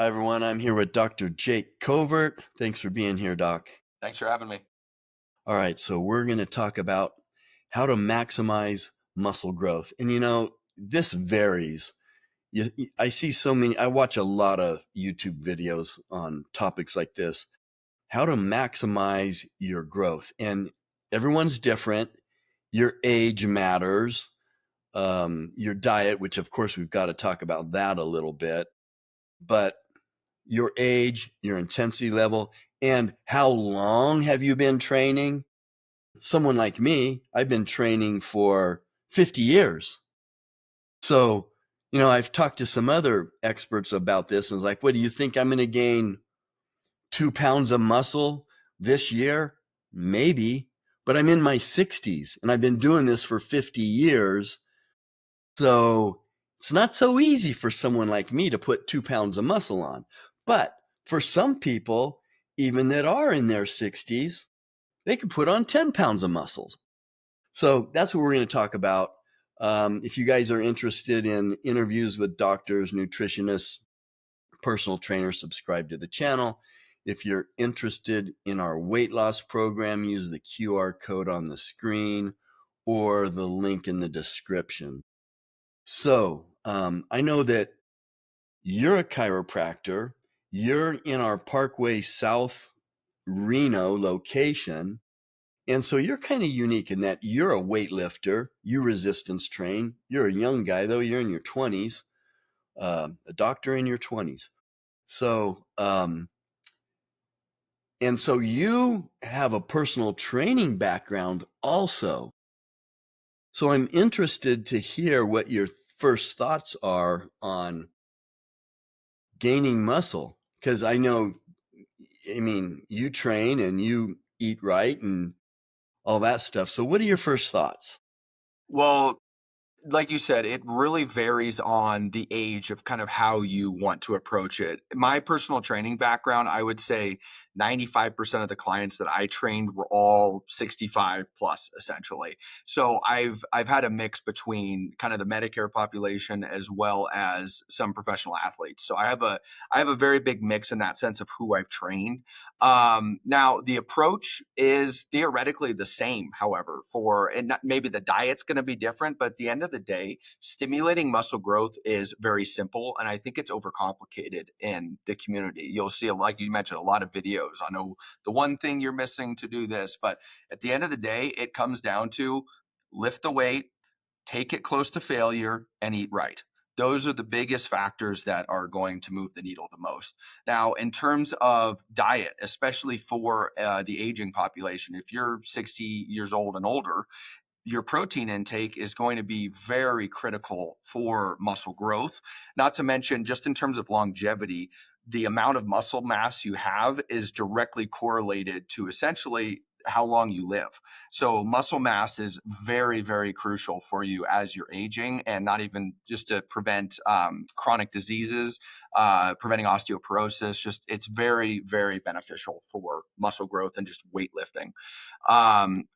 Hi, everyone. I'm here with Dr. Jake Covert. Thanks for being here, Doc. Thanks for having me. All right, so we're going to talk about how to maximize muscle growth. And this varies. I see so many, I watch a lot of YouTube videos on topics like this, how to maximize your growth. And everyone's different. Your age matters, your diet, which of course we've got to talk about that a little bit. But your age, your intensity level, and how long have you been training? Someone like me, I've been training for 50 years. So, I've talked to some other experts about this and it's like, what do you think I'm going to gain 2 pounds of muscle this year? Maybe, but I'm in my 60s and I've been doing this for 50 years. So it's not so easy for someone like me to put 2 pounds of muscle on. But for some people, even that are in their 60s, they can put on 10 pounds of muscles. So that's what we're going to talk about. If you guys are interested in interviews with doctors, nutritionists, personal trainers, subscribe to the channel. If you're interested in our weight loss program, use the QR code on the screen or the link in the description. So I know that you're a chiropractor. You're in our Parkway South Reno location. And so you're kind of unique in that you're a weightlifter, you resistance train. You're a young guy, though, you're in your 20s, a doctor in your 20s. So, and so you have a personal training background also. So I'm interested to hear what your first thoughts are on gaining muscle, because you train and you eat right and all that stuff. So what are your first thoughts? Well, like you said, it really varies on the age of kind of how you want to approach it. My personal training background, I would say 95% of the clients that I trained were all 65 plus essentially. So I've had a mix between kind of the Medicare population as well as some professional athletes. So I have a very big mix in that sense of who I've trained. Now the approach is theoretically the same, however, maybe the diet's going to be different, but at the end of the day, stimulating muscle growth is very simple. And I think it's overcomplicated in the community. You'll see, like you mentioned, a lot of videos. I know the one thing you're missing to do this, but at the end of the day, it comes down to lift the weight, take it close to failure, and eat right. Those are the biggest factors that are going to move the needle the most. Now, in terms of diet, especially for the aging population, if you're 60 years old and older, your protein intake is going to be very critical for muscle growth. Not to mention, just in terms of longevity, the amount of muscle mass you have is directly correlated to essentially how long you live. So muscle mass is very, very crucial for you as you're aging, and not even just to prevent chronic diseases, preventing osteoporosis. Just it's very, very beneficial for muscle growth and just weightlifting.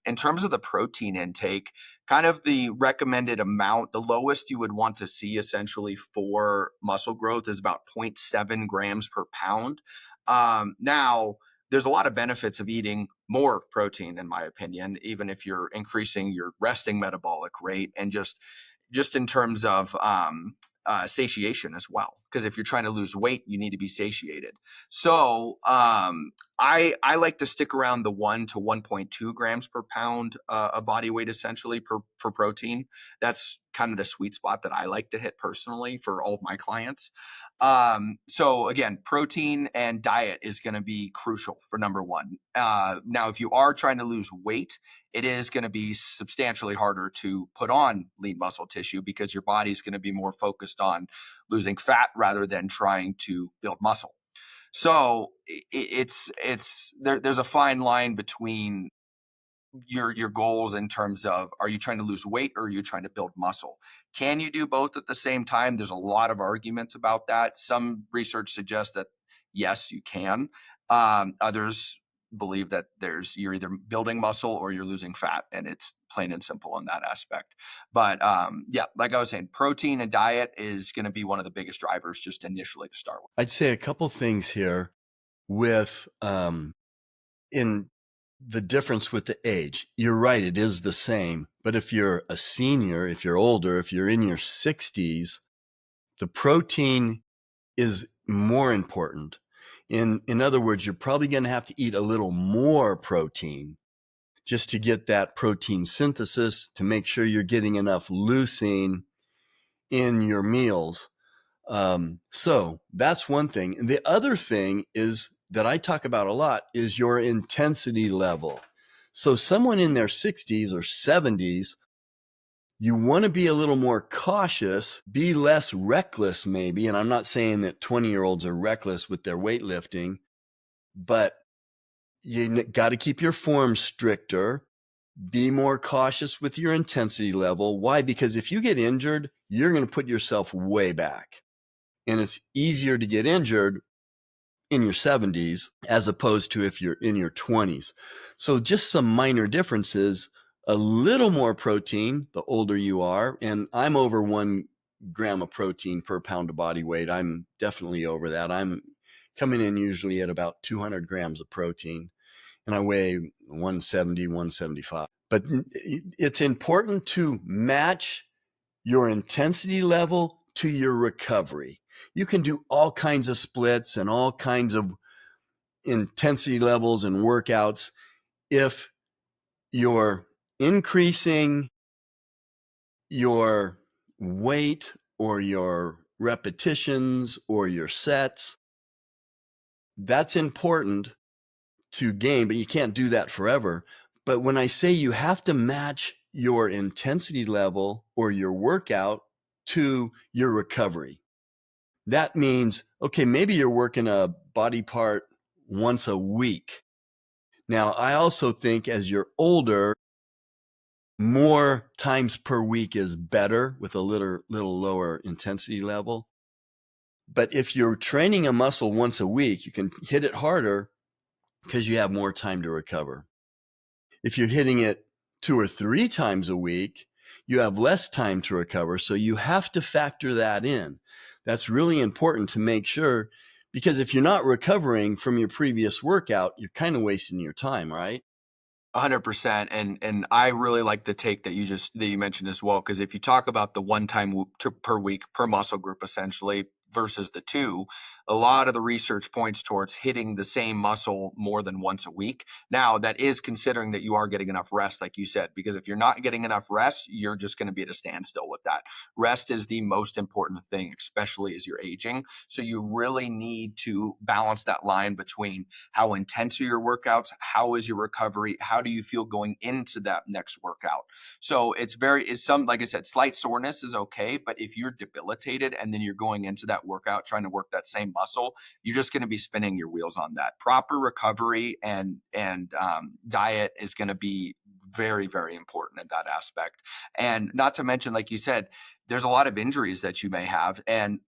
In terms of the protein intake, kind of the recommended amount, the lowest you would want to see essentially for muscle growth is about 0.7 grams per pound. Now, there's a lot of benefits of eating more protein, in my opinion, even if you're increasing your resting metabolic rate and just in terms of satiation as well. Because if you're trying to lose weight, you need to be satiated. So I like to stick around the 1 to 1.2 grams per pound of body weight essentially per protein. That's kind of the sweet spot that I like to hit personally for all of my clients. So again, protein and diet is going to be crucial for number one. Now, if you are trying to lose weight, it is going to be substantially harder to put on lean muscle tissue because your body is going to be more focused on losing fat rather than trying to build muscle. So there's a fine line between your goals in terms of, are you trying to lose weight or are you trying to build muscle? Can you do both at the same time? There's a lot of arguments about that. Some research suggests that yes, you can. Others believe that you're either building muscle or you're losing fat, and it's plain and simple in that aspect. But yeah, like I was saying, protein and diet is going to be one of the biggest drivers just initially to start with. I'd say a couple things here with in the difference with the age. You're right, it is the same. But if you're a senior, if you're older, if you're in your 60s, the protein is more important. In other words, you're probably going to have to eat a little more protein just to get that protein synthesis, to make sure you're getting enough leucine in your meals. So that's one thing. And the other thing is that I talk about a lot is your intensity level. So someone in their 60s or 70s, you want to be a little more cautious, be less reckless maybe. And I'm not saying that 20-year-olds are reckless with their weightlifting, but you got to keep your form stricter, be more cautious with your intensity level. Why? Because if you get injured, you're going to put yourself way back. And it's easier to get injured in your 70s as opposed to if you're in your 20s. So just some minor differences, a little more protein the older you are. And I'm over 1 gram of protein per pound of body weight. I'm definitely over that. I'm coming in usually at about 200 grams of protein, and I weigh 170, 175. But it's important to match your intensity level to your recovery. You can do all kinds of splits and all kinds of intensity levels and workouts. If you're increasing your weight or your repetitions or your sets, that's important to gain, but you can't do that forever. But when I say you have to match your intensity level or your workout to your recovery, that means, okay, maybe you're working a body part once a week. Now, I also think as you're older, more times per week is better with a little lower intensity level. But if you're training a muscle once a week, you can hit it harder because you have more time to recover. If you're hitting it 2 or 3 times a week, you have less time to recover. So you have to factor that in. That's really important to make sure, because if you're not recovering from your previous workout, you're kind of wasting your time, right? 100%. And I really like the take that you mentioned as well, because if you talk about the one time per week per muscle group essentially versus the two, a lot of the research points towards hitting the same muscle more than once a week. Now, that is considering that you are getting enough rest, like you said, because if you're not getting enough rest, you're just going to be at a standstill with that. Rest is the most important thing, especially as you're aging. So you really need to balance that line between how intense are your workouts, how is your recovery, how do you feel going into that next workout. So it's some, like I said, slight soreness is okay, but if you're debilitated and then you're going into that workout trying to work that same muscle, you're just going to be spinning your wheels on that. Proper recovery and diet is going to be very, very important in that aspect. And not to mention, like you said, there's a lot of injuries that you may have, and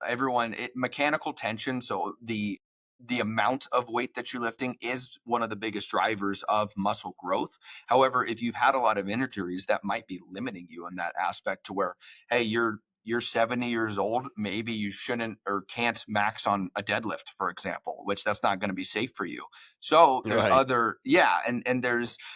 mechanical tension. So the amount of weight that you're lifting is one of the biggest drivers of muscle growth. However, if you've had a lot of injuries, that might be limiting you in that aspect to where, hey, you're 70 years old, maybe you shouldn't or can't max on a deadlift, for example, which that's not going to be safe for you. So there's Right.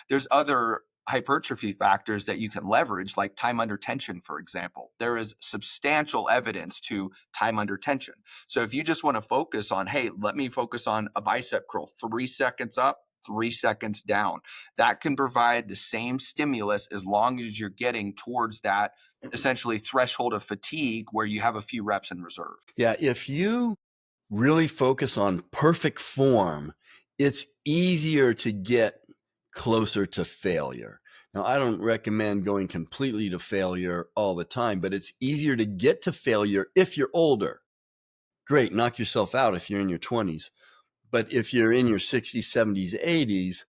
there's other hypertrophy factors that you can leverage, like time under tension, for example. There is substantial evidence to time under tension. So if you just want to focus on, hey, let me focus on a bicep curl, 3 seconds up, 3 seconds down, that can provide the same stimulus as long as you're getting towards that essentially threshold of fatigue where you have a few reps in reserve. Yeah. If you really focus on perfect form, it's easier to get closer to failure. Now, I don't recommend going completely to failure all the time, but it's easier to get to failure if you're older. Great, knock yourself out if you're in your 20s. But if you're in your 60s, 70s, 80s,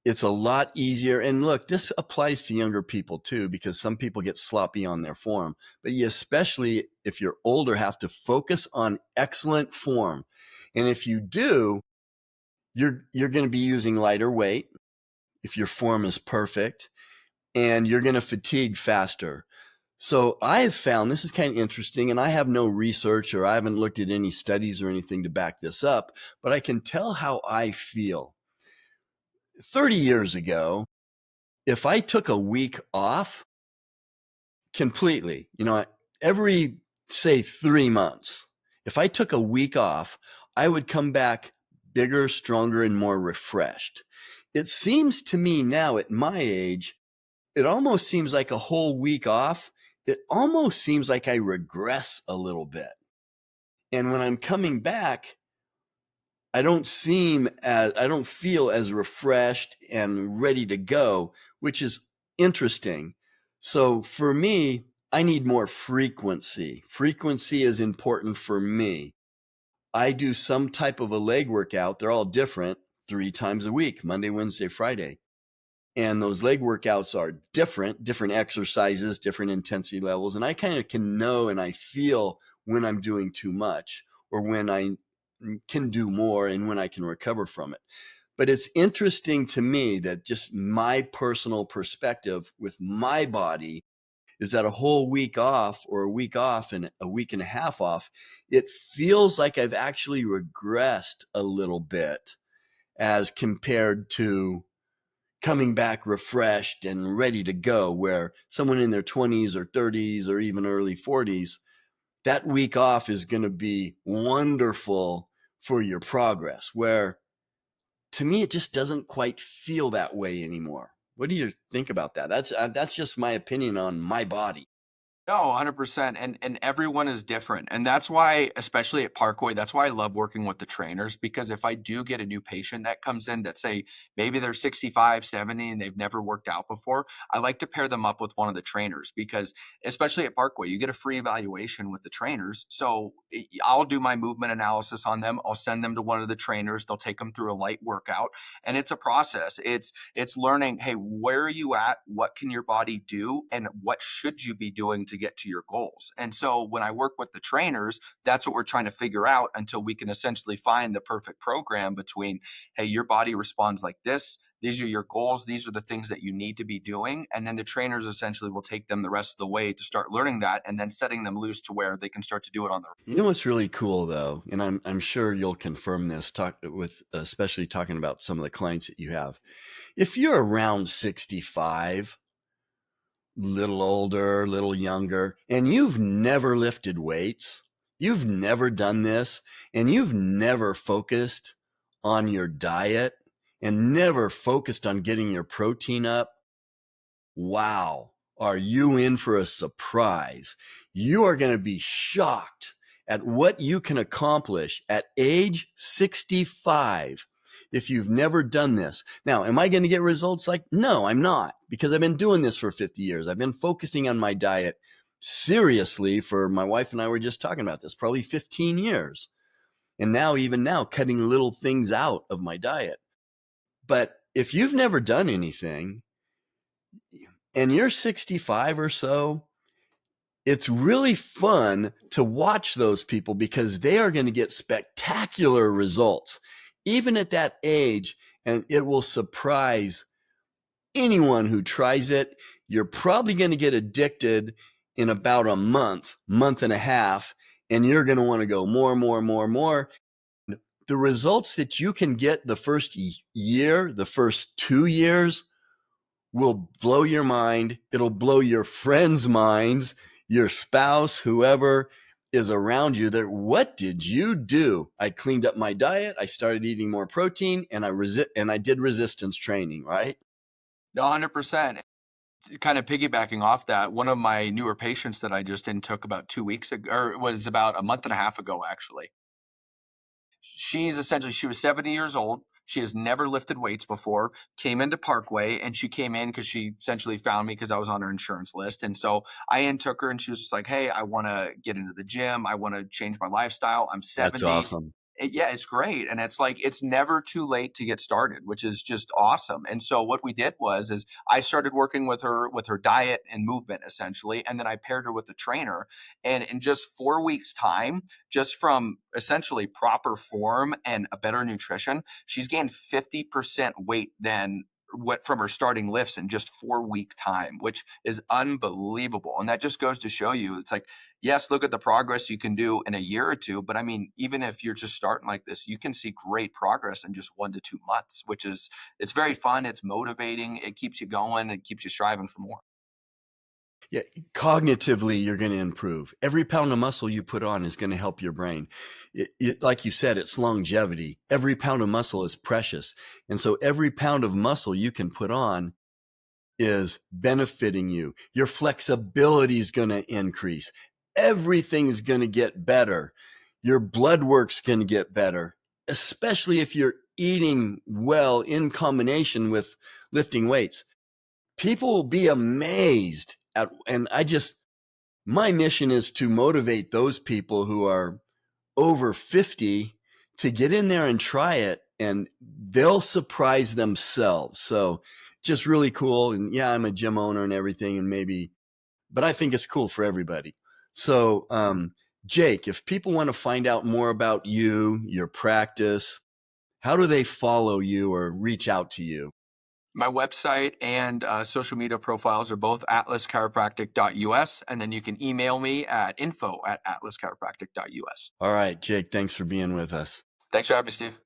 it's a lot easier. And look, this applies to younger people too, because some people get sloppy on their form. But you, especially if you're older, have to focus on excellent form. And if you do, you're going to be using lighter weight if your form is perfect, and you're going to fatigue faster. So I have found this is kind of interesting, and I have no research or I haven't looked at any studies or anything to back this up, but I can tell how I feel. 30 years ago, if I took a week off completely, every, say, 3 months, if I took a week off, I would come back bigger, stronger, and more refreshed. It seems to me now at my age, it almost seems like a whole week off. It almost seems like I regress a little bit. And when I'm coming back, I don't feel as refreshed and ready to go, which is interesting. So for me, I need more frequency. Frequency is important for me. I do some type of a leg workout. They're all different 3 times a week, Monday, Wednesday, Friday. And those leg workouts are different exercises, different intensity levels. And I kind of can know and I feel when I'm doing too much or when I can do more and when I can recover from it. But it's interesting to me that just my personal perspective with my body is that a whole week off or a week off and a week and a half off, it feels like I've actually regressed a little bit as compared to coming back refreshed and ready to go, where someone in their 20s or 30s or even early 40s, that week off is going to be wonderful for your progress, where to me it just doesn't quite feel that way anymore. What do you think about that? That's just my opinion on my body. No, 100%. And everyone is different. And that's why, especially at Parkway, that's why I love working with the trainers, because if I do get a new patient that comes in that say maybe they're 65, 70 and they've never worked out before, I like to pair them up with one of the trainers because especially at Parkway, you get a free evaluation with the trainers. So I'll do my movement analysis on them. I'll send them to one of the trainers. They'll take them through a light workout, and it's a process. It's learning, hey, where are you at? What can your body do? And what should you be doing to get to your goals? And so when I work with the trainers, that's what we're trying to figure out until we can essentially find the perfect program between, hey, your body responds like this. These are your goals. These are the things that you need to be doing. And then the trainers essentially will take them the rest of the way to start learning that and then setting them loose to where they can start to do it on their. You know what's really cool though, and I'm sure you'll confirm this, talk with especially talking about some of the clients that you have. If you're around 65, little older, little younger, and you've never lifted weights, you've never done this, and you've never focused on your diet and never focused on getting your protein up, wow, are you in for a surprise? You are going to be shocked at what you can accomplish at age 65 if you've never done this. Now, am I going to get results like? No, I'm not, because I've been doing this for 50 years. I've been focusing on my diet seriously for, my wife and I were just talking about this, probably 15 years. And now, even now, cutting little things out of my diet. But if you've never done anything, and you're 65 or so, it's really fun to watch those people because they are going to get spectacular results, even at that age, and it will surprise anyone who tries it. You're probably going to get addicted in about a month and a half, and you're going to want to go more, more, more, more. The results that you can get the first year, the first 2 years, will blow your mind. It'll blow your friends' minds, your spouse, whoever is around you. That what did you do? I cleaned up my diet. I started eating more protein, and I did resistance training. Right? 100%. Kind of piggybacking off that, one of my newer patients that I just in took about 2 weeks ago, or it was about a month and a half ago, actually. She was 70 years old. She has never lifted weights before, came into Parkway, and she came in because she essentially found me because I was on her insurance list. And so I in took her and she was just like, hey, I want to get into the gym. I want to change my lifestyle. I'm That's 70. awesome. Yeah, it's great, and it's like it's never too late to get started, which is just awesome. And so what we did was is I started working with her diet and movement essentially, and then I paired her with a trainer. And in just 4 weeks' time, just from essentially proper form and a better nutrition, she's gained 50% weight than what from her starting lifts in just 4 week time, which is unbelievable. And that just goes to show you, it's like, yes, look at the progress you can do in a year or two. But I mean, even if you're just starting like this, you can see great progress in just 1 to 2 months, which is, it's very fun. It's motivating. It keeps you going. It keeps you striving for more. Yeah, cognitively, you're going to improve. Every pound of muscle you put on is going to help your brain. Like you said, it's longevity. Every pound of muscle is precious. And so every pound of muscle you can put on is benefiting you. Your flexibility is going to increase. Everything's going to get better. Your blood work's going to get better, especially if you're eating well in combination with lifting weights. People will be amazed at, and my mission is to motivate those people who are over 50 to get in there and try it, and they'll surprise themselves. So just really cool. And yeah, I'm a gym owner and everything, and maybe, but I think it's cool for everybody. So, Jake, if people want to find out more about you, your practice, how do they follow you or reach out to you? My website and social media profiles are both atlaschiropractic.us. And then you can email me at info@atlaschiropractic.us. All right, Jake, thanks for being with us. Thanks for having me, Steve.